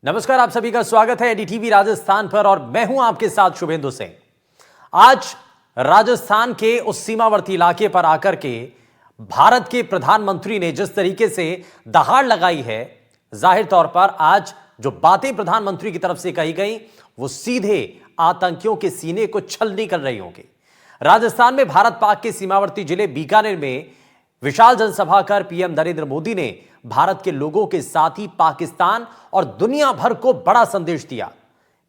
नमस्कार, आप सभी का स्वागत है एनडीटीवी राजस्थान पर और मैं हूं आपके साथ शुभेंदु सिंह। आज राजस्थान के उस सीमावर्ती इलाके पर आकर के भारत के प्रधानमंत्री ने जिस तरीके से दहाड़ लगाई है, जाहिर तौर पर आज जो बातें प्रधानमंत्री की तरफ से कही गई वो सीधे आतंकियों के सीने को छलनी कर रही होंगी। राजस्थान में भारत पाक के सीमावर्ती जिले बीकानेर में विशाल जनसभा कर पीएम नरेंद्र मोदी ने भारत के लोगों के साथ ही पाकिस्तान और दुनिया भर को बड़ा संदेश दिया।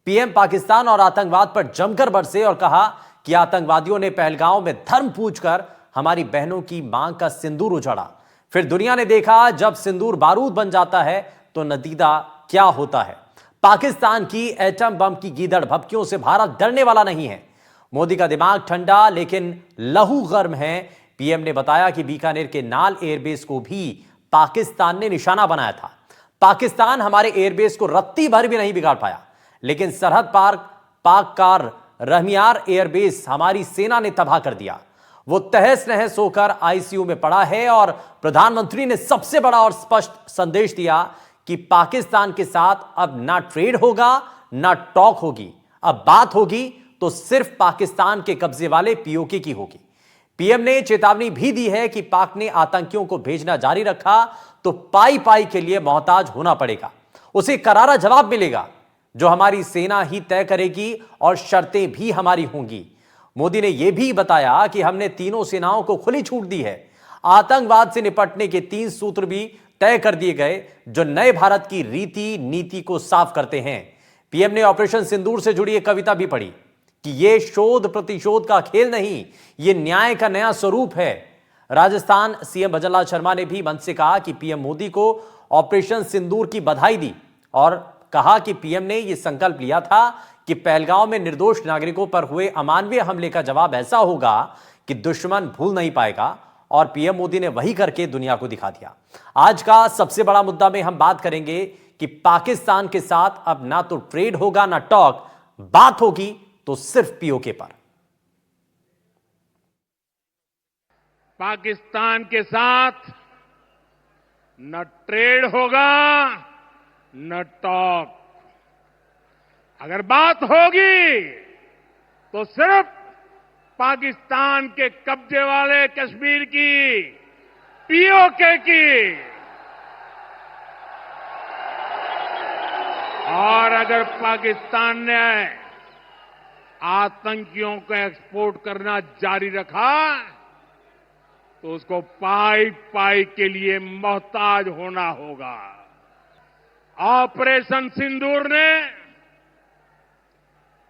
पीएम पाकिस्तान और आतंकवाद पर जमकर बरसे और कहा कि आतंकवादियों ने पहलगांव में धर्म पूछकर हमारी बहनों की मांग का सिंदूर उजाड़ा। फिर दुनिया ने देखा जब सिंदूर बारूद बन जाता है तो नतीजा क्या होता है। पाकिस्तान की एटम बम की गीदड़ भभकियों से भारत डरने वाला नहीं है। मोदी का दिमाग ठंडा लेकिन लहू गर्म है। पीएम ने बताया कि बीकानेर के नाल एयरबेस को भी पाकिस्तान ने निशाना बनाया था। पाकिस्तान हमारे एयरबेस को रत्ती भर भी नहीं बिगाड़ पाया, लेकिन सरहद पार पाक का रहमियार एयरबेस हमारी सेना ने तबाह कर दिया। वो तहस नहस होकर आईसीयू में पड़ा है और प्रधानमंत्री ने सबसे बड़ा और स्पष्ट संदेश दिया कि पाकिस्तान के साथ अब ना ट्रेड होगा ना टॉक होगी। अब बात होगी तो सिर्फ पाकिस्तान के कब्जे वाले पीओके की होगी। पीएम ने चेतावनी भी दी है कि पाक ने आतंकियों को भेजना जारी रखा तो पाई पाई के लिए मोहताज होना पड़ेगा, उसे करारा जवाब मिलेगा जो हमारी सेना ही तय करेगी और शर्तें भी हमारी होंगी। मोदी ने यह भी बताया कि हमने तीनों सेनाओं को खुली छूट दी है। आतंकवाद से निपटने के 3 सूत्र भी तय कर दिए गए जो नए भारत की रीति नीति को साफ करते हैं। पीएम ने ऑपरेशन सिंदूर से जुड़ी एक कविता भी पढ़ी कि यह शोध प्रतिशोध का खेल नहीं, यह न्याय का नया स्वरूप है। राजस्थान सीएम भजनलाल शर्मा ने भी मंच से कहा कि पीएम मोदी को ऑपरेशन सिंदूर की बधाई दी और कहा कि पीएम ने यह संकल्प लिया था कि पहलगांव में निर्दोष नागरिकों पर हुए अमानवीय हमले का जवाब ऐसा होगा कि दुश्मन भूल नहीं पाएगा, और पीएम मोदी ने वही करके दुनिया को दिखा दिया। आज का सबसे बड़ा मुद्दा में हम बात करेंगे कि पाकिस्तान के साथ अब ना तो ट्रेड होगा ना टॉक, बात होगी तो सिर्फ पीओके पर। पाकिस्तान के साथ न ट्रेड होगा न टॉक। अगर बात होगी तो सिर्फ पाकिस्तान के कब्जे वाले कश्मीर की पीओके की। और अगर पाकिस्तान ने आतंकियों को एक्सपोर्ट करना जारी रखा तो उसको पाई पाई के लिए मोहताज होना होगा। ऑपरेशन सिंदूर ने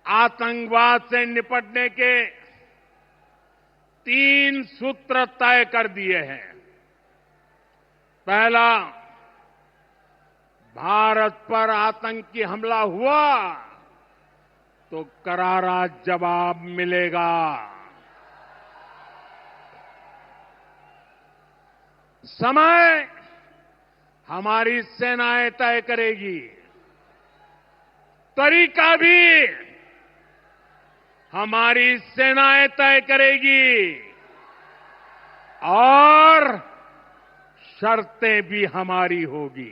आतंकवाद से निपटने के 3 सूत्र तय कर दिए हैं। पहला, भारत पर आतंकी हमला हुआ तो करारा जवाब मिलेगा। समय हमारी सेनाएं तय करेगी, तरीका भी हमारी सेनाएं तय करेगी और शर्तें भी हमारी होगी।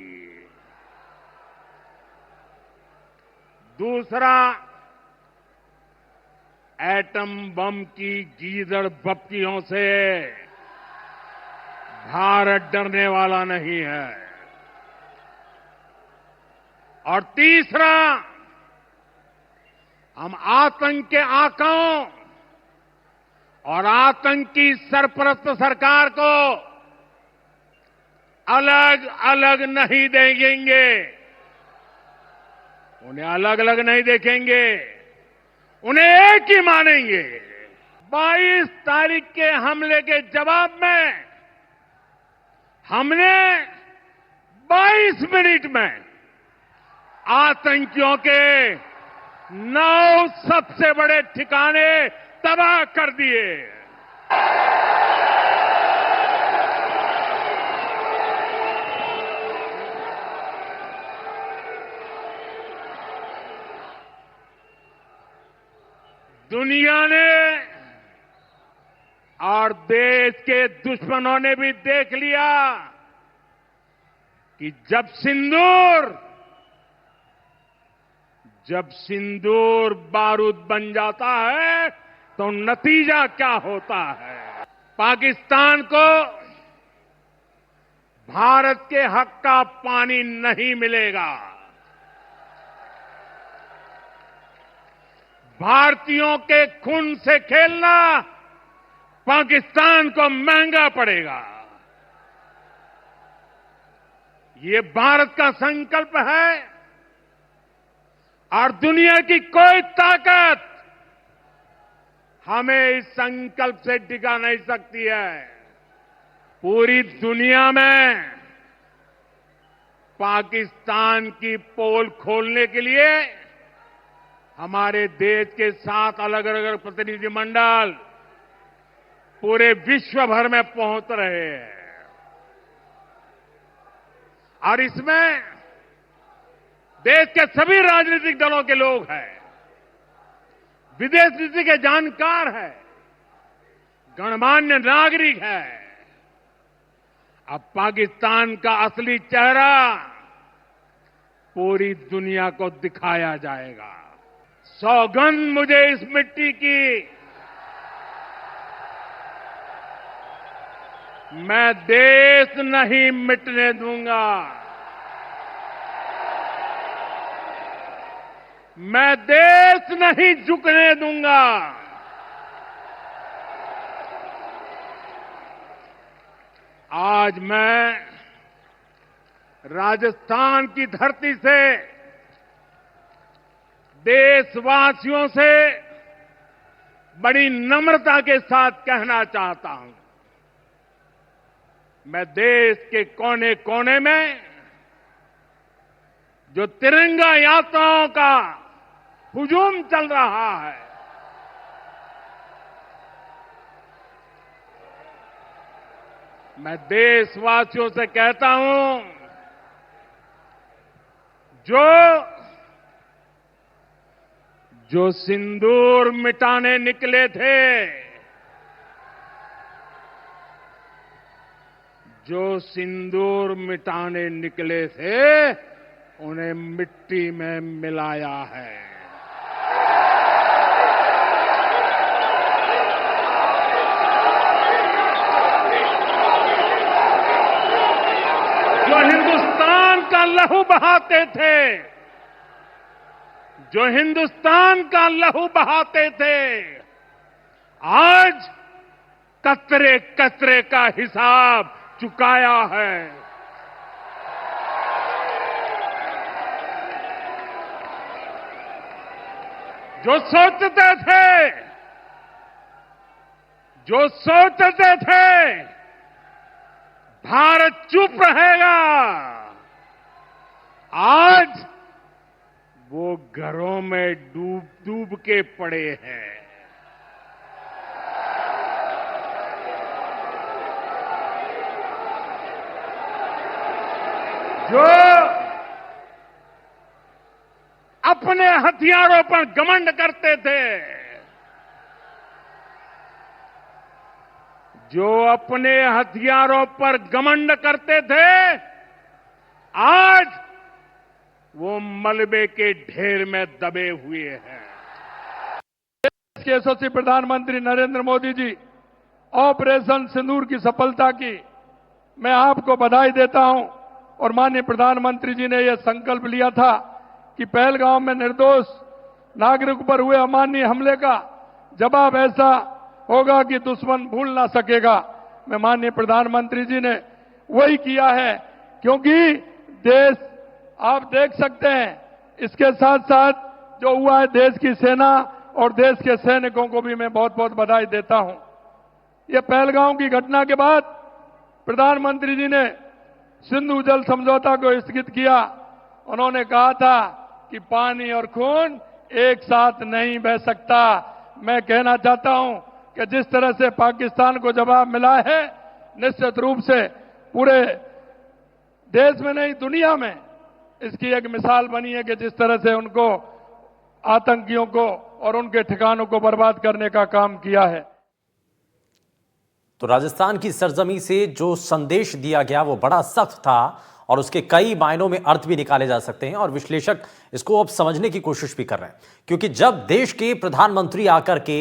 दूसरा, एटम बम की गीदड़ भभकियों से भारत डरने वाला नहीं है। और तीसरा, हम आतंक के आकाओं और आतंकी सरपरस्त सरकार को अलग अलग नहीं देखेंगे, उन्हें अलग अलग नहीं देखेंगे, उन्हें एक ही मानेंगे। 22 तारीख के हमले के जवाब में हमने 22 मिनट में आतंकियों के 9 सबसे बड़े ठिकाने तबाह कर दिए। दुनिया ने और देश के दुश्मनों ने भी देख लिया कि जब सिंदूर जब सिंदूर बारूद बन जाता है तो नतीजा क्या होता है। पाकिस्तान को भारत के हक का पानी नहीं मिलेगा। भारतीयों के खून से खेलना पाकिस्तान को महंगा पड़ेगा। ये भारत का संकल्प है और दुनिया की कोई ताकत हमें इस संकल्प से टिका नहीं सकती है। पूरी दुनिया में पाकिस्तान की पोल खोलने के लिए हमारे देश के 7 अलग अलग प्रतिनिधिमंडल पूरे विश्व भर में पहुंच रहे हैं और इसमें देश के सभी राजनीतिक दलों के लोग हैं, विदेश नीति के जानकार हैं, गणमान्य नागरिक हैं। अब पाकिस्तान का असली चेहरा पूरी दुनिया को दिखाया जाएगा। सौगंध मुझे इस मिट्टी की, मैं देश नहीं मिटने दूंगा। मैं देश नहीं झुकने दूंगा। आज मैं राजस्थान की धरती से देशवासियों से बड़ी नम्रता के साथ कहना चाहता हूं, मैं देश के कोने कोने में जो तिरंगा यात्राओं का हुजूम चल रहा है, मैं देशवासियों से कहता हूं, जो सिंदूर मिटाने निकले थे, जो सिंदूर मिटाने निकले थे, उन्हें मिट्टी में मिलाया है। जो हिंदुस्तान का लहू बहाते थे, जो हिंदुस्तान का लहू बहाते थे, आज कतरे कतरे का हिसाब चुकाया है। जो सोचते थे भारत चुप रहेगा, आज वो घरों में डूब डूब के पड़े हैं। जो अपने हथियारों पर घमंड करते थे, जो अपने हथियारों पर घमंड करते थे, आज वो मलबे के ढेर में दबे हुए हैं। देश के यशस्वी प्रधानमंत्री नरेंद्र मोदी जी ऑपरेशन सिंदूर की सफलता की मैं आपको बधाई देता हूं और माननीय प्रधानमंत्री जी ने यह संकल्प लिया था कि पहलगाम में निर्दोष नागरिक पर हुए अमानवीय हमले का जवाब ऐसा होगा कि दुश्मन भूल ना सकेगा। मैं माननीय प्रधानमंत्री जी ने वही किया है, क्योंकि देश आप देख सकते हैं, इसके साथ साथ जो हुआ है, देश की सेना और देश के सैनिकों को भी मैं बहुत बहुत बधाई देता हूं। यह पहलगाम की घटना के बाद प्रधानमंत्री जी ने सिंधु जल समझौता को स्थगित किया। उन्होंने कहा था कि पानी और खून एक साथ नहीं बह सकता। मैं कहना चाहता हूं कि जिस तरह से पाकिस्तान को जवाब मिला है, निश्चित रूप से पूरे देश में नहीं दुनिया में इसकी एक मिसाल बनी है कि जिस तरह से उनको आतंकियों को और उनके ठिकानों को बर्बाद करने का काम किया है। तो राजस्थान की सरजमी से जो संदेश दिया गया वो बड़ा सख्त था और उसके कई मायनों में अर्थ भी निकाले जा सकते हैं और विश्लेषक इसको अब समझने की कोशिश भी कर रहे हैं। क्योंकि जब देश के प्रधानमंत्री आकर के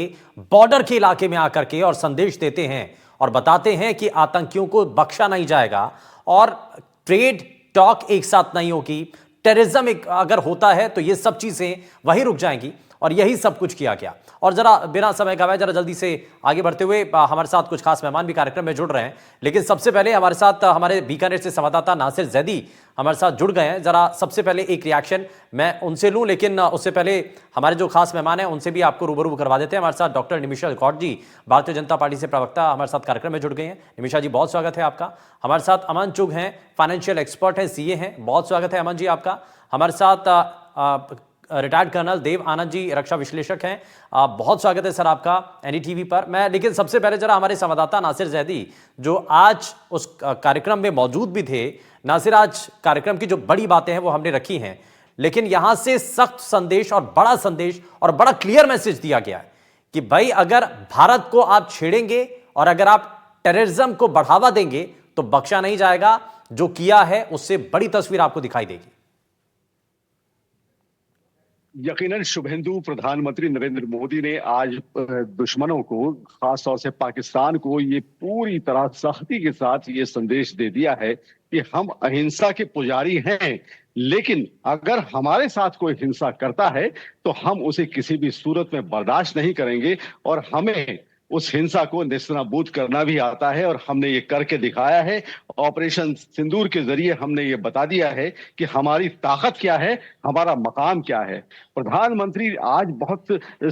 बॉर्डर के इलाके में आकर के और संदेश देते हैं और बताते हैं कि आतंकियों को बख्शा नहीं जाएगा और ट्रेड टॉक एक साथ नहीं होगी, टेररिज्म अगर होता है तो ये सब चीजें वहीं रुक जाएंगी, और यही सब कुछ किया गया। और जरा बिना समय गवाए जरा जल्दी से आगे बढ़ते हुए हमारे साथ कुछ खास मेहमान भी कार्यक्रम में जुड़ रहे हैं, लेकिन सबसे पहले हमारे साथ हमारे बीकानेर से संवाददाता नासिर जैदी हमारे साथ जुड़ गए हैं। जरा सबसे पहले एक रिएक्शन मैं उनसे लूं, लेकिन उससे पहले हमारे जो खास मेहमान हैं उनसे भी आपको रूबरू करवा देते हैं। हमारे साथ डॉक्टर निमिषा गौड़ जी, भारतीय जनता पार्टी से प्रवक्ता, हमारे साथ कार्यक्रम में जुड़ गए हैं। निमिषा जी, बहुत स्वागत है आपका। हमारे साथ अमन चुग हैं, फाइनेंशियल एक्सपर्ट हैं, सीए हैं, बहुत स्वागत है अमन जी आपका। हमारे साथ रिटायर्ड कर्नल देव आनंद जी, रक्षा विश्लेषक हैं, बहुत स्वागत है सर आपका एनडीटीवी पर। मैं लेकिन सबसे पहले जरा हमारे संवाददाता नासिर जैदी, जो आज उस कार्यक्रम में मौजूद भी थे। नासिर, आज कार्यक्रम की जो बड़ी बातें हैं वो हमने रखी हैं, लेकिन यहां से सख्त संदेश और बड़ा संदेश और बड़ा क्लियर मैसेज दिया गया है कि भाई अगर भारत को आप छेड़ेंगे और अगर आप टेररिज्म को बढ़ावा देंगे तो बख्शा नहीं जाएगा। जो किया है उससे बड़ी तस्वीर आपको दिखाई देगी। यकीनन शुभेंदु, प्रधानमंत्री नरेंद्र मोदी ने आज दुश्मनों को, खासतौर से पाकिस्तान को, ये पूरी तरह सख्ती के साथ ये संदेश दे दिया है कि हम अहिंसा के पुजारी हैं, लेकिन अगर हमारे साथ कोई हिंसा करता है तो हम उसे किसी भी सूरत में बर्दाश्त नहीं करेंगे और हमें उस हिंसा को नेस्तनाबूद करना भी आता है और हमने ये करके दिखाया है। ऑपरेशन सिंदूर के जरिए हमने ये बता दिया है कि हमारी ताकत क्या है, हमारा मकाम क्या है। प्रधानमंत्री आज बहुत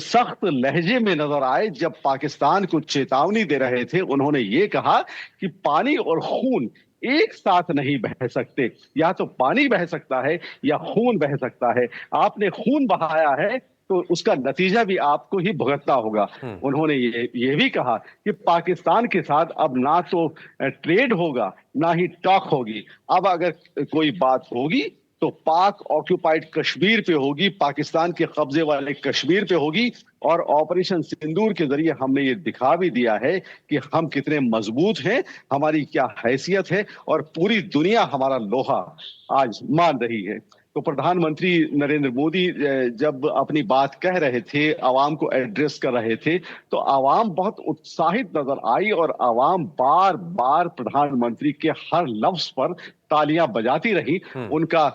सख्त लहजे में नजर आए जब पाकिस्तान को चेतावनी दे रहे थे। उन्होंने ये कहा कि पानी और खून एक साथ नहीं बह सकते, या तो पानी बह सकता है या खून बह सकता है। आपने खून बहाया है तो उसका नतीजा भी आपको ही भुगतना होगा। उन्होंने ये भी कहा कि पाकिस्तान के साथ अब ना तो ट्रेड होगा ना ही टॉक होगी। अब अगर कोई बात होगी तो पाक ऑक्यूपाइड कश्मीर पे होगी, पाकिस्तान के कब्जे वाले कश्मीर पे होगी। और ऑपरेशन सिंदूर के जरिए हमने ये दिखा भी दिया है कि हम कितने मजबूत हैं, हमारी क्या हैसियत है और पूरी दुनिया हमारा लोहा आज मान रही है। तो प्रधानमंत्री नरेंद्र मोदी जब अपनी बात कह रहे थे, आवाम को एड्रेस कर रहे थे, तो आवाम बहुत उत्साहित नजर आई और आवाम बार बार प्रधानमंत्री के हर लफ्ज पर तालियां बजाती रही, उनका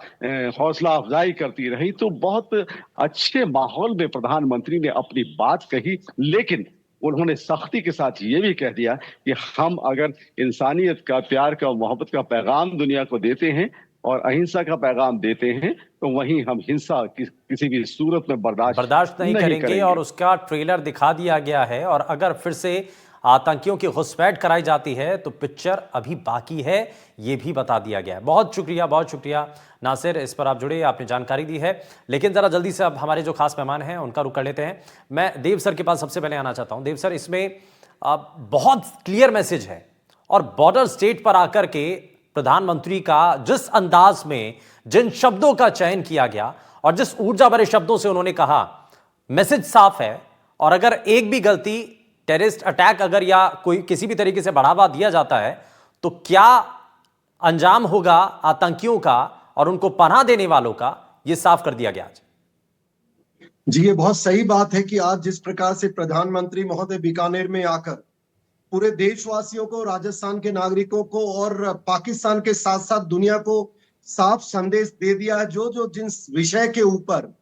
हौसला अफजाई करती रही। तो बहुत अच्छे माहौल में प्रधानमंत्री ने अपनी बात कही, लेकिन उन्होंने सख्ती के साथ ये भी कह दिया कि हम अगर इंसानियत का, प्यार का, मोहब्बत का पैगाम दुनिया को देते हैं और अहिंसा का पैगाम देते हैं तो वहीं हम हिंसा किसी भी सूरत में बर्दाश्त नहीं करेंगे। और उसका ट्रेलर दिखा दिया गया है, और अगर फिर से आतंकियों की घुसपैठ कराई जाती है तो पिक्चर अभी बाकी है, ये भी बता दिया गया है। बहुत शुक्रिया नासिर, इस पर आप जुड़े, आपने जानकारी दी है। लेकिन जरा जल्दी से अब हमारे जो खास मेहमान हैं उनका रुख कर लेते हैं। मैं देव सर के पास सबसे पहले आना चाहता हूं। देव सर, इसमें बहुत क्लियर मैसेज है और बॉर्डर स्टेट पर आकर के प्रधानमंत्री का जिस अंदाज में, जिन शब्दों का चयन किया गया और जिस ऊर्जा भरे शब्दों से उन्होंने कहा, मैसेज साफ है। और अगर एक भी गलती, टेररिस्ट अटैक अगर या कोई किसी भी तरीके से बढ़ावा दिया जाता है तो क्या अंजाम होगा आतंकियों का और उनको पनाह देने वालों का, यह साफ कर दिया गया आज। जी, ये बहुत सही बात है कि आज जिस प्रकार से प्रधानमंत्री महोदय बीकानेर में आकर पूरे देशवासियों को, राजस्थान के नागरिकों को और पाकिस्तान के साथ साथ दुनिया को साफ संदेश दे दिया है। जो जिस विषय के ऊपर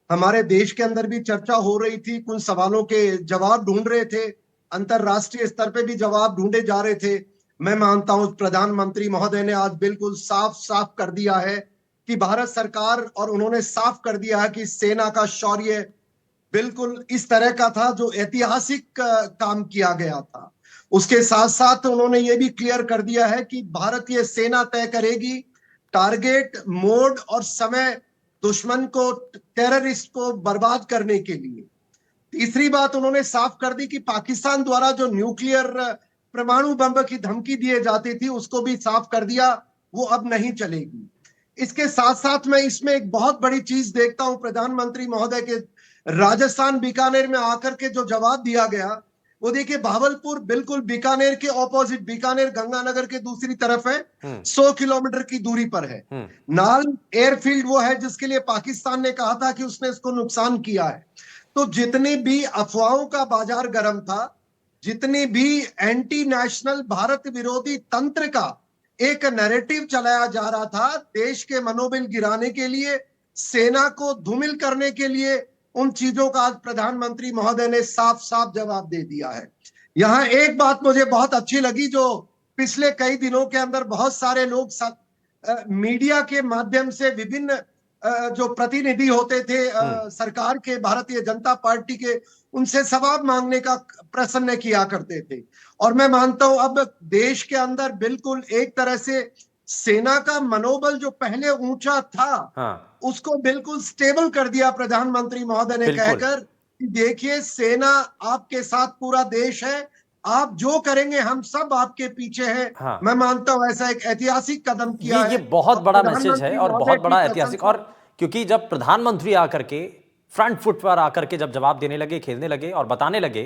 हमारे देश के अंदर भी चर्चा हो रही थी, कुछ सवालों के जवाब ढूंढ रहे थे, अंतरराष्ट्रीय स्तर पे भी जवाब ढूंढे जा रहे थे, मैं मानता हूं प्रधानमंत्री महोदय ने आज बिल्कुल साफ कर दिया है कि भारत सरकार, और उन्होंने साफ कर दिया है कि सेना का शौर्य बिल्कुल इस तरह का था जो ऐतिहासिक काम किया गया था। उसके साथ साथ उन्होंने ये भी क्लियर कर दिया है कि भारतीय सेना तय करेगी टारगेट, मोड और समय दुश्मन को, टेररिस्ट को बर्बाद करने के लिए। तीसरी बात उन्होंने साफ कर दी कि पाकिस्तान द्वारा जो न्यूक्लियर परमाणु बम की धमकी दिए जाती थी उसको भी साफ कर दिया, वो अब नहीं चलेगी। इसके साथ साथ मैं इसमें एक बहुत बड़ी चीज देखता हूं, प्रधानमंत्री महोदय के राजस्थान बीकानेर में आकर के जो जवाब दिया गया वो देखिए भावलपुर बिल्कुल बीकानेर के ऑपोजिट, बीकानेर गंगानगर के दूसरी तरफ है, 100 किलोमीटर की दूरी पर है। नाल एयरफील्ड वो है जिसके लिए पाकिस्तान ने कहा था कि उसने इसको नुकसान किया है। तो जितनी भी अफवाहों का बाजार गर्म था, जितनी भी एंटी नेशनल भारत विरोधी तंत्र का एक नैरेटिव चलाया जा रहा था देश के मनोबल गिराने के लिए, सेना को धूमिल करने के लिए, उन चीजों का आज प्रधानमंत्री महोदय ने साफ साफ जवाब दे दिया है। यहां एक बात मुझे बहुत अच्छी लगी, जो पिछले कई दिनों के अंदर बहुत सारे लोग मीडिया के माध्यम से विभिन्न जो प्रतिनिधि होते थे सरकार के, भारतीय जनता पार्टी के, उनसे सवाल मांगने का प्रसन्न किया करते थे। और मैं मानता हूं अब देश के अंदर बिल्कुल एक तरह से सेना का मनोबल जो पहले ऊंचा था, उसको बिल्कुल स्टेबल कर दिया प्रधानमंत्री महोदय ने कहकर कि देखिए सेना आपके साथ पूरा देश है, आप जो करेंगे हम सब आपके पीछे हैं। मैं मानता हूं ऐसा एक ऐतिहासिक कदम किया है। ये बहुत बड़ा मैसेज है और बहुत बड़ा ऐतिहासिक, और क्योंकि जब प्रधानमंत्री आकर के फ्रंट फुट पर आकर के जब जवाब देने लगे, खेलने लगे और बताने लगे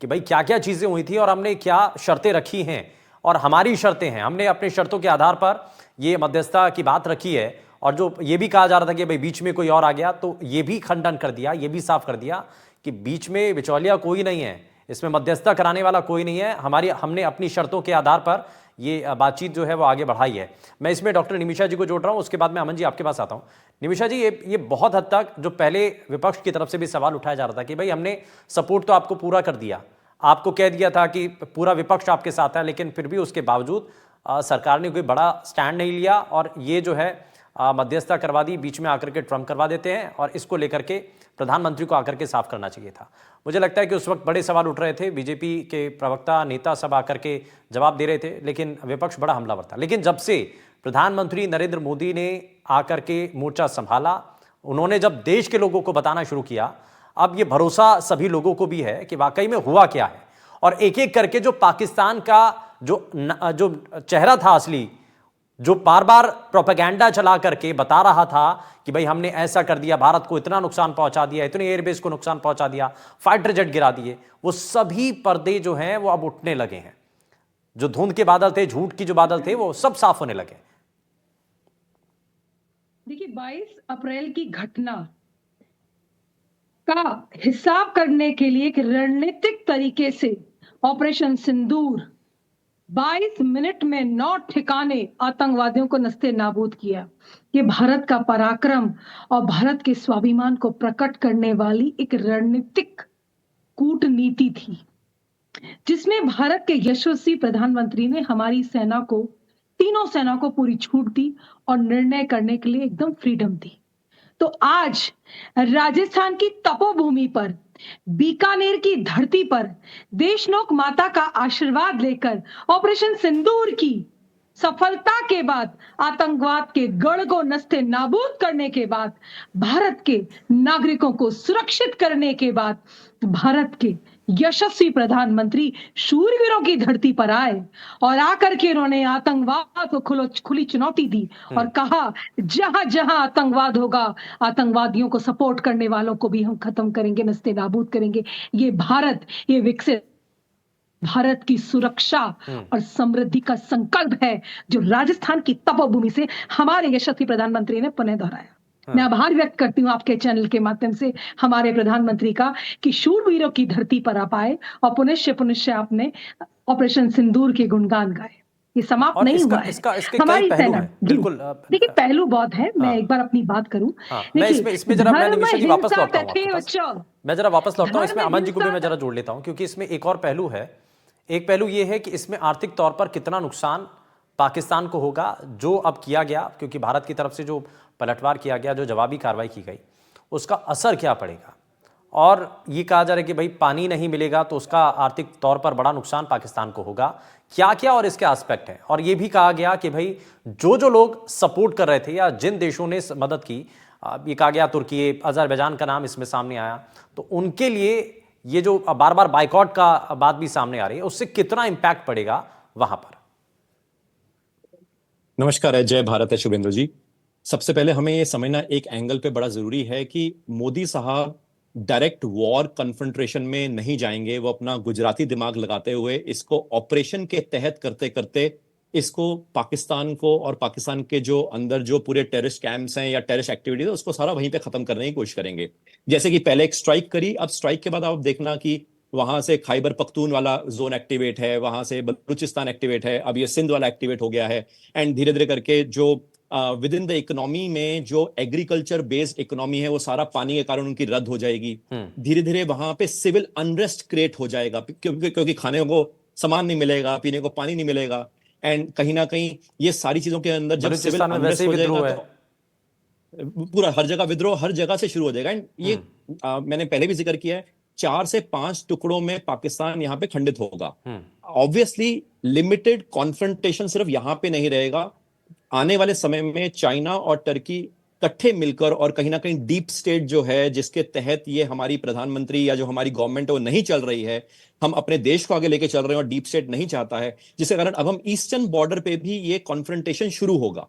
कि भाई क्या क्या चीजें हुई थी और हमने क्या शर्तें रखी हैं और हमारी शर्तें हैं, हमने अपने शर्तों के आधार पर ये मध्यस्थता की बात रखी है, और जो ये भी कहा जा रहा था कि भाई बीच में कोई और आ गया, तो ये भी खंडन कर दिया, ये भी साफ कर दिया कि बीच में बिचौलिया कोई नहीं है, इसमें मध्यस्थता कराने वाला कोई नहीं है, हमने अपनी शर्तों के आधार पर ये बातचीत जो है वो आगे बढ़ाई है। मैं इसमें डॉक्टर निमिषा जी को जोड़ रहा हूं, उसके बाद मैं अमन जी आपके पास आता हूं। निमिषा जी, ये बहुत हद तक जो पहले विपक्ष की तरफ से भी सवाल उठाया जा रहा था कि भाई हमने सपोर्ट तो आपको पूरा कर दिया, आपको कह दिया था कि पूरा विपक्ष आपके साथ है, लेकिन फिर भी उसके बावजूद सरकार ने कोई बड़ा स्टैंड नहीं लिया और ये जो है मध्यस्थता करवा दी, बीच में आकर के ट्रम्प करवा देते हैं, और इसको लेकर के प्रधानमंत्री को आकर के साफ करना चाहिए था। मुझे लगता है कि उस वक्त बड़े सवाल उठ रहे थे, बीजेपी के प्रवक्ता नेता सब आकर के जवाब दे रहे थे, लेकिन विपक्ष बड़ा हमलावर था। लेकिन जब से प्रधानमंत्री नरेंद्र मोदी ने आकर के मोर्चा संभाला, उन्होंने जब देश के लोगों को बताना शुरू किया, अब ये भरोसा सभी लोगों को भी है कि वाकई में हुआ क्या है, और एक एक करके जो पाकिस्तान का जो चेहरा था असली, जो बार बार प्रोपेगेंडा चला करके बता रहा था कि भाई हमने ऐसा कर दिया, भारत को इतना नुकसान पहुंचा दिया, इतने एयरबेस को नुकसान पहुंचा दिया, फाइटर जेट गिरा दिए, वो सभी पर्दे जो हैं वो अब उठने लगे हैं। जो धुंध के बादल थे, झूठ की जो बादल थे, वो सब साफ होने लगे। देखिए 22 अप्रैल की घटना का हिसाब करने के लिए एक रणनीतिक तरीके से ऑपरेशन सिंदूर 22 मिनट में 9 ठिकाने आतंकवादियों को नस्ते नाबूद किया। ये भारत का पराक्रम और भारत के स्वाभिमान को प्रकट करने वाली एक रणनीतिक कूटनीति थी, जिसमें भारत के यशस्वी प्रधानमंत्री ने हमारी सेना को, तीनों सेना को पूरी छूट दी और निर्णय करने के लिए एकदम फ्रीडम दी। तो आज राजस्थान की तपोभूमि पर, बीकानेर की धरती पर देशनोक माता का आशीर्वाद लेकर ऑपरेशन सिंदूर की सफलता के बाद, आतंकवाद के गढ़ को नस्ते नाबूद करने के बाद, भारत के नागरिकों को सुरक्षित करने के बाद, भारत के यशस्वी प्रधानमंत्री शूरवीरों की धरती पर आए और आकर के उन्होंने आतंकवाद को खुली चुनौती दी और कहा जहां जहां आतंकवाद होगा, आतंकवादियों को सपोर्ट करने वालों को भी हम खत्म करेंगे, नस्ते नाबूद करेंगे। ये भारत, ये विकसित भारत की सुरक्षा और समृद्धि का संकल्प है, जो राजस्थान की तपोभूमि से हमारे यशस्वी प्रधानमंत्री ने पुनः दोहराया। मैं आभार व्यक्त करती हूं आपके चैनल के माध्यम से हमारे प्रधानमंत्री का कि शूरवीरों की धरती पर आप आए और पुनश्य आपने ऑपरेशन सिंदूर के गुणगान गाए। ये समाप्त नहीं हुआ है। हमारी सेना, बिल्कुल देखिए पहलू बहुत है। मैं एक बार अपनी बात करूं, इसमें जरा मैं निमिषा जी वापस लौटता हूं, मैं जरा वापस लौटता हूं, इसमें अमन जी को भी मैं जरा जोड़ लेता हूं, क्योंकि इसमें एक और पहलू है। एक पहलू यह है कि इसमें आर्थिक तौर पर कितना नुकसान पाकिस्तान को होगा जो अब किया गया, क्योंकि भारत की तरफ से जो पलटवार किया गया, जो जवाबी कार्रवाई की गई, उसका असर क्या पड़ेगा। और ये कहा जा रहा है कि भाई पानी नहीं मिलेगा तो उसका आर्थिक तौर पर बड़ा नुकसान पाकिस्तान को होगा, क्या क्या और इसके एस्पेक्ट हैं। और ये भी कहा गया कि भाई जो लोग सपोर्ट कर रहे थे या जिन देशों ने मदद की, ये कहा गया तुर्की, अजरबैजान का नाम इसमें सामने आया, तो उनके लिए ये जो बार बार बाइकआउट का बात भी सामने आ रही है, उससे कितना इंपैक्ट पड़ेगा वहां पर। नमस्कार है, जय भारत है शुभेंद्र जी। सबसे पहले हमें ये समझना एक एंगल पे बड़ा जरूरी है कि मोदी साहब डायरेक्ट वॉर कन्फ्रंट्रेशन में नहीं जाएंगे। वो अपना गुजराती दिमाग लगाते हुए इसको ऑपरेशन के तहत करते करते इसको पाकिस्तान को और पाकिस्तान के जो अंदर जो पूरे टेररिस्ट कैंप्स हैं या टेररिस्ट एक्टिविटीज है उसको सारा वहीं पे खत्म करने की कोशिश करेंगे। जैसे कि पहले एक स्ट्राइक करी, अब स्ट्राइक के बाद आप देखना कि वहां से खैबर पख्तून वाला जोन एक्टिवेट है, वहां से बलूचिस्तान एक्टिवेट है, अब ये सिंध वाला एक्टिवेट हो गया है। एंड धीरे धीरे करके जो विद इन द इकोनॉमी में जो एग्रीकल्चर बेस्ड इकोनॉमी है वो सारा पानी के कारण उनकी रद्द हो जाएगी। धीरे धीरे वहां पे सिविल अनरेस्ट क्रिएट हो जाएगा क्योंकि खाने को सामान नहीं मिलेगा, पीने को पानी नहीं मिलेगा। एंड कहीं ना कहीं ये सारी चीजों के अंदर जब सिविल अनरेस्ट हो जाएगा तो पूरा हर जगह विद्रोह हर जगह से शुरू हो जाएगा। एंड ये मैंने पहले भी जिक्र किया है, 4 से 5 टुकड़ों में पाकिस्तान यहाँ पे खंडित होगा। ऑब्वियसली लिमिटेड कॉन्फ्रंटेशन सिर्फ यहाँ पे नहीं रहेगा, आने वाले समय में चाइना और टर्की इकट्ठे मिलकर और कहीं ना कहीं डीप स्टेट जो है जिसके तहत ये हमारी प्रधानमंत्री या जो हमारी गवर्नमेंट है वो नहीं चल रही है, हम अपने देश को आगे लेके चल रहे हैं और डीप स्टेट नहीं चाहता है, जिसके कारण अब हम ईस्टर्न बॉर्डर पे भी ये कॉन्फ्रंटेशन शुरू होगा।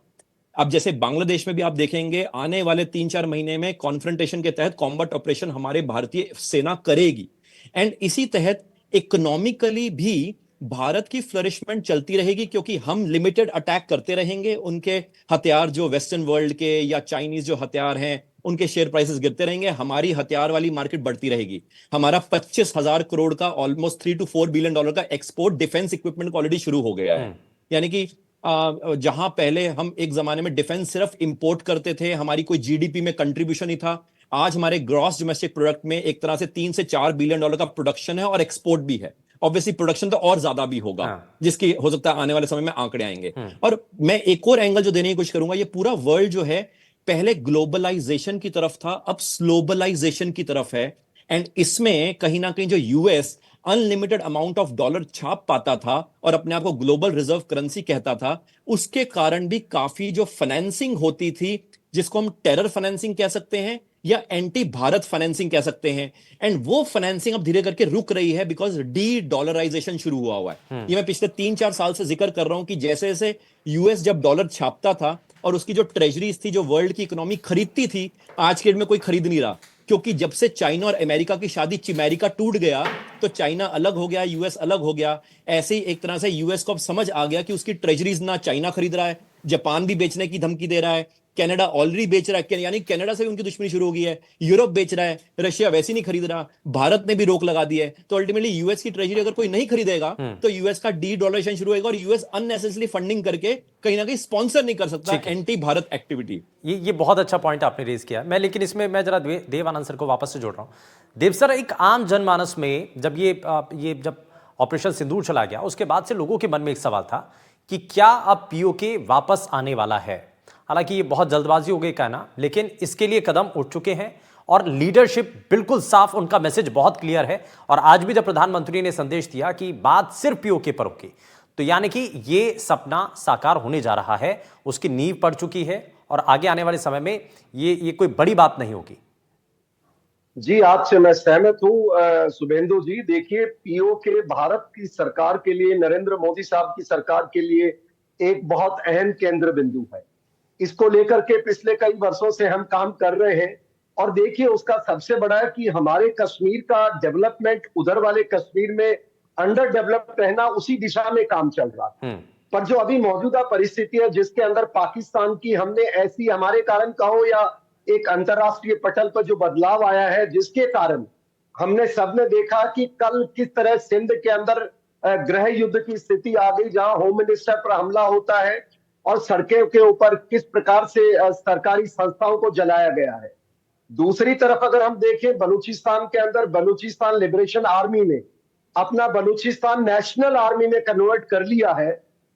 अब जैसे बांग्लादेश में भी आप देखेंगे आने वाले 3-4 महीने में कॉन्फ्रंटेशन के तहत कॉम्बैट ऑपरेशन हमारे भारतीय सेना करेगी। एंड इसी तहत इकोनॉमिकली भी भारत की फ्लरिशमेंट चलती रहेगी क्योंकि हम लिमिटेड अटैक करते रहेंगे, उनके हथियार जो वेस्टर्न वर्ल्ड के या चाइनीज जो हथियार हैं उनके शेयर प्राइसेस गिरते रहेंगे, हमारी हथियार वाली मार्केट बढ़ती रहेगी। हमारा 25,000 करोड़ का ऑलमोस्ट $3 to 4 बिलियन का एक्सपोर्ट डिफेंस इक्विपमेंट का ऑलरेडी शुरू हो गया है। यानी कि जहां पहले हम एक जमाने में डिफेंस सिर्फ इंपोर्ट करते थे, हमारी कोई जीडीपी में कंट्रीब्यूशन ही था, आज हमारे ग्रॉस डोमेस्टिक प्रोडक्ट में एक तरह से $3 से 4 बिलियन का प्रोडक्शन है और एक्सपोर्ट भी है। ऑब्वियसली प्रोडक्शन तो और ज्यादा भी होगा, जिसकी हो सकता है आने वाले समय में आंकड़े आएंगे। और मैं एक और एंगल जो देने की कोशिश करूंगा, ये पूरा वर्ल्ड जो है पहले ग्लोबलाइजेशन की तरफ था, अब स्लोबलाइजेशन की तरफ है। एंड इसमें कहीं ना कहीं जो US unlimited amount of dollar छाप पाता था और अपने आप को ग्लोबल रिजर्व करेंसी कहता था, उसके कारण भी काफी जो फाइनेंसिंग होती थी, जिसको हम टेरर फाइनेंसिंग कह सकते हैं या एंटी भारत फाइनेंसिंग कह सकते हैं, एंड वो फाइनेंसिंग अब धीरे करके रुक रही है बिकॉज डी डॉलराइजेशन शुरू हुआ है। ये मैं पिछले 3-4 साल से जिक्र कर रहा हूं कि जैसे जैसे यूएस जब डॉलर छापता था और उसकी जो ट्रेजरीज थी जो वर्ल्ड की इकोनॉमी खरीदती थी, आज के डेट में कोई खरीद नहीं रहा, क्योंकि जब से चाइना और अमेरिका की शादी चिमेरिका टूट गया तो चाइना अलग हो गया, यूएस अलग हो गया। ऐसे ही एक तरह से यूएस को अब समझ आ गया कि उसकी ट्रेजरीज ना चाइना खरीद रहा है, जापान भी बेचने की धमकी दे रहा है, कनाडा ऑलरेडी बेच रहा है, यानी कनाडा से भी उनकी दुश्मनी शुरू हो गई है, यूरोप बेच रहा है, रशिया वैसे नहीं खरीद रहा, भारत ने भी रोक लगा दी है। तो अल्टीमेटली यूएस की ट्रेजरी अगर कोई नहीं खरीदेगा तो यूएस का डी डॉलराइजेशन शुरू होगा और यूएस अननेसेसरी फंडिंग करके कहीं ना कहीं स्पॉन्सर नहीं कर सकता एंटी भारत एक्टिविटी। ये बहुत अच्छा पॉइंट आपने रेज किया। मैं लेकिन इसमें मैं जरा देव आनंद सर को वापस से जोड़ रहा हूं। देव सर, एक आम जनमानस में जब ऑपरेशन सिंदूर चला गया उसके बाद से लोगों के मन में एक सवाल था कि क्या अब पीओके वापस आने वाला है। हालांकि ये बहुत जल्दबाजी हो गई कहना, लेकिन इसके लिए कदम उठ चुके हैं और लीडरशिप बिल्कुल साफ, उनका मैसेज बहुत क्लियर है। और आज भी जब प्रधानमंत्री ने संदेश दिया कि बात सिर्फ पीओके पर होगी, तो यानी कि ये सपना साकार होने जा रहा है, उसकी नींव पड़ चुकी है और आगे आने वाले समय में ये कोई बड़ी बात नहीं होगी। जी, आपसे मैं सहमत हूं शुभेंदु जी। देखिए, पीओके भारत की सरकार के लिए, नरेंद्र मोदी साहब की सरकार के लिए एक बहुत अहम केंद्र बिंदु है। इसको लेकर के पिछले कई वर्षों से हम काम कर रहे हैं और देखिए उसका सबसे बड़ा है कि हमारे कश्मीर का डेवलपमेंट, उधर वाले कश्मीर में अंडर डेवलप रहना, उसी दिशा में काम चल रहा है। पर जो अभी मौजूदा परिस्थिति है जिसके अंदर पाकिस्तान की हमने ऐसी, हमारे कारण कहो या एक अंतरराष्ट्रीय पटल पर जो बदलाव आया है, जिसके कारण हमने सबने देखा कि कल किस तरह सिंध के अंदर गृह युद्ध की स्थिति आ गई, जहां होम मिनिस्टर पर हमला होता है और सड़कों के ऊपर किस प्रकार से सरकारी संस्थाओं को जलाया गया है। दूसरी तरफ अगर हम देखें, बलूचिस्तान के अंदर बलूचिस्तान लिबरेशन आर्मी ने अपना बलूचिस्तान नेशनल आर्मी में कन्वर्ट कर लिया है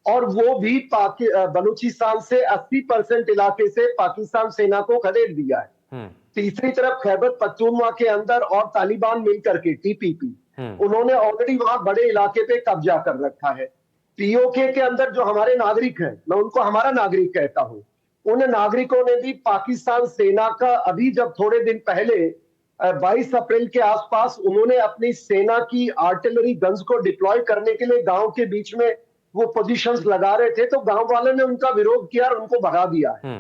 और वो भी बलूचिस्तान से 80% इलाके से पाकिस्तान सेना को खदेड़ दिया है। तीसरी तरफ खैबर पख्तूनख्वा के अंदर और तालिबान मिलकर के टीपीपी, उन्होंने ऑलरेडी वहां बड़े इलाके पे कब्जा कर रखा है। पीओके के अंदर जो हमारे नागरिक हैं, मैं उनको हमारा नागरिक कहता हूं, उन नागरिकों ने भी पाकिस्तान सेना का, अभी जब थोड़े दिन पहले 22 अप्रैल के आसपास उन्होंने अपनी सेना की आर्टिलरी गन्स को डिप्लॉय करने के लिए गांव के बीच में वो पोजीशंस लगा रहे थे, तो गांव वालों ने उनका विरोध किया और उनको भगा दिया है।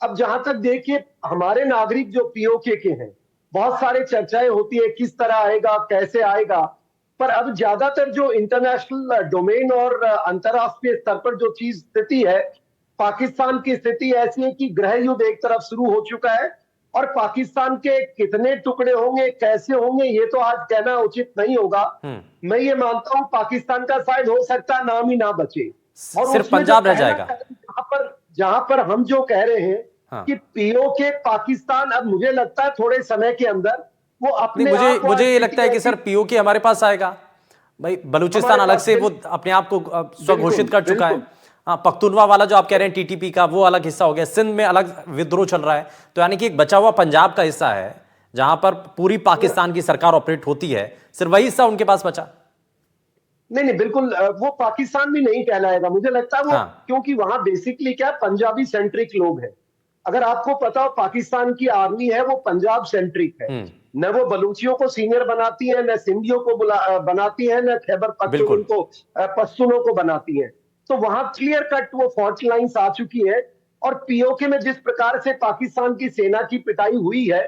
अब जहां तक देखिए, हमारे नागरिक जो पीओके के हैं, बहुत सारी चर्चाएं होती है किस तरह आएगा, कैसे आएगा, पर अब ज्यादातर जो इंटरनेशनल डोमेन और अंतरराष्ट्रीय स्तर पर जो चीज स्थिति है, पाकिस्तान की स्थिति ऐसी है कि गृह युद्ध एक तरफ शुरू हो चुका है और पाकिस्तान के कितने टुकड़े होंगे, कैसे होंगे, ये तो आज कहना उचित नहीं होगा। मैं ये मानता हूं पाकिस्तान का शायद हो सकता है नाम ही ना बचे और सिर्फ पंजाब रह जाएगा। जहां पर हम जो कह रहे हैं कि पीओके पाकिस्तान, अब मुझे लगता है थोड़े समय के अंदर वो अपने मुझे ये लगता है कि सर पीओके हमारे पास आएगा भाई। बलूचिस्तान अलग से वो अपने आप को स्वघोषित कर चुका है। हाँ, पख्तूनवा वाला जो आप कह रहे हैं टीटीपी का, वो अलग हिस्सा हो गया। सिंध में अलग विद्रोह चल रहा है, तो यानी कि एक बचा हुआ पंजाब का हिस्सा है जहां पर पूरी पाकिस्तान की सरकार ऑपरेट होती है, सिर्फ वही हिस्सा उनके पास बचा। नहीं, बिल्कुल वो पाकिस्तान भी नहीं कहलाएगा मुझे लगता है वो। हाँ। क्योंकि वहां बेसिकली क्या पंजाबी सेंट्रिक लोग हैं। अगर आपको पता हो पाकिस्तान की आर्मी है वो पंजाब सेंट्रिक है, न वो बलूचियों को सीनियर बनाती है, न सिंधियों को बनाती है, न खैबर पख्तूनों को बनाती है। तो वहां क्लियर कट वो फॉल्ट लाइंस आ चुकी है। और पीओके में जिस प्रकार से पाकिस्तान की सेना की पिटाई हुई है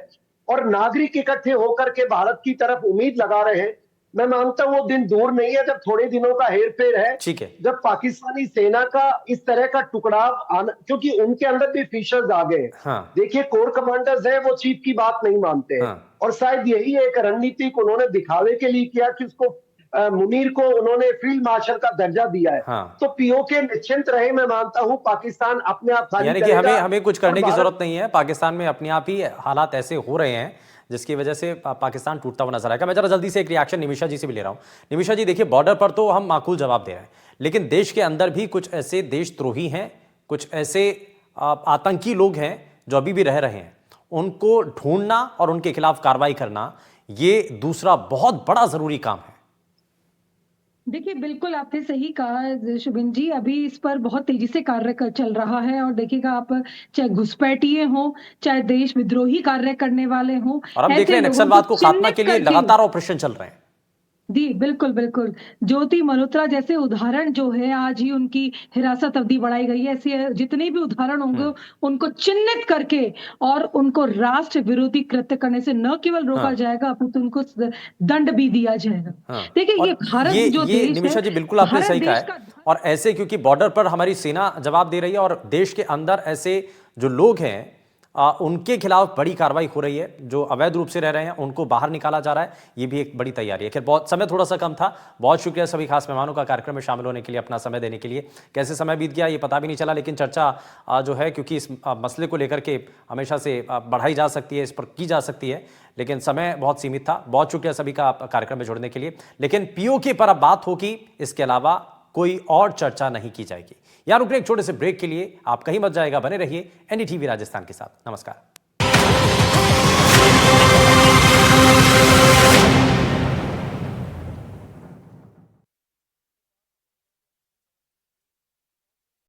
और नागरिक इकट्ठे होकर के भारत की तरफ उम्मीद लगा रहे हैं, मैं मानता हूं वो दिन दूर नहीं है जब थोड़े दिनों का हेरफेर है, ठीक है, जब पाकिस्तानी सेना का इस तरह का टुकड़ाव आना, क्योंकि उनके अंदर भी फीचर्स आ गए। हाँ। देखिए कोर कमांडर्स हैं वो चीफ की बात नहीं मानते हैं। हाँ। और शायद यही एक रणनीतिक उन्होंने दिखावे के लिए किया कि उसको मुनीर को उन्होंने फील्ड मार्शल का दर्जा दिया है। हाँ। तो पीओके निश्चिंत रहे, मैं मानता हूं पाकिस्तान अपने आप खाली यानी कि हमें कुछ करने की जरूरत नहीं है। पाकिस्तान में अपने आप ही हालात ऐसे हो रहे हैं जिसकी वजह से पाकिस्तान टूटता हुआ नजर आएगा। मैं जरा जल्दी से एक रिएक्शन निमिषा जी से भी ले रहा हूं। निमिषा जी, देखिए बॉर्डर पर तो हम माकूल जवाब दे रहे हैं, लेकिन देश के अंदर भी कुछ ऐसे देशद्रोही हैं, कुछ ऐसे आतंकी लोग हैं जो अभी भी रह रहे हैं। उनको ढूंढना और उनके खिलाफ कार्रवाई करना, ये दूसरा बहुत बड़ा जरूरी काम है। देखिए बिल्कुल आपने सही कहा शुभिन जी, अभी इस पर बहुत तेजी से कार्य चल रहा है। और देखिएगा आप, चाहे घुसपैठिए हों, चाहे देश विद्रोही कार्य करने वाले हों, और हम देख रहे हैं नक्सलवाद को खात्मा के लिए लगातार ऑपरेशन चल रहे हैं। जी बिल्कुल बिल्कुल। ज्योति मल्होत्रा जैसे उदाहरण जो है, आज ही उनकी हिरासत अवधि बढ़ाई गई है। ऐसे जितने भी उदाहरण होंगे उनको चिन्हित करके और उनको राष्ट्र विरोधी कृत्य करने से न केवल रोका जाएगा, अपितु उनको दंड भी दिया जाएगा। देखिए ये भारत जो देश है, निमिषा जी बिल्कुल आपने सही कहा है। और ऐसे क्योंकि बॉर्डर पर हमारी सेना जवाब दे रही है और देश के अंदर ऐसे जो लोग हैं उनके खिलाफ बड़ी कार्रवाई हो रही है, जो अवैध रूप से रह रहे हैं उनको बाहर निकाला जा रहा है, ये भी एक बड़ी तैयारी है। खैर बहुत समय थोड़ा सा कम था। बहुत शुक्रिया सभी खास मेहमानों का कार्यक्रम में शामिल होने के लिए, अपना समय देने के लिए। कैसे समय बीत गया ये पता भी नहीं चला, लेकिन चर्चा जो है क्योंकि इस मसले को लेकर के हमेशा से बढ़ाई जा सकती है, इस पर की जा सकती है, लेकिन समय बहुत सीमित था। बहुत शुक्रिया सभी का कार्यक्रम में जुड़ने के लिए। लेकिन पीओके पर अब बात होगी, इसके अलावा कोई और चर्चा नहीं की जाएगी। यार रुकने एक छोटे से ब्रेक के लिए, आप कहीं मत जाएगा, बने रहिए एनडीटीवी राजस्थान के साथ। नमस्कार।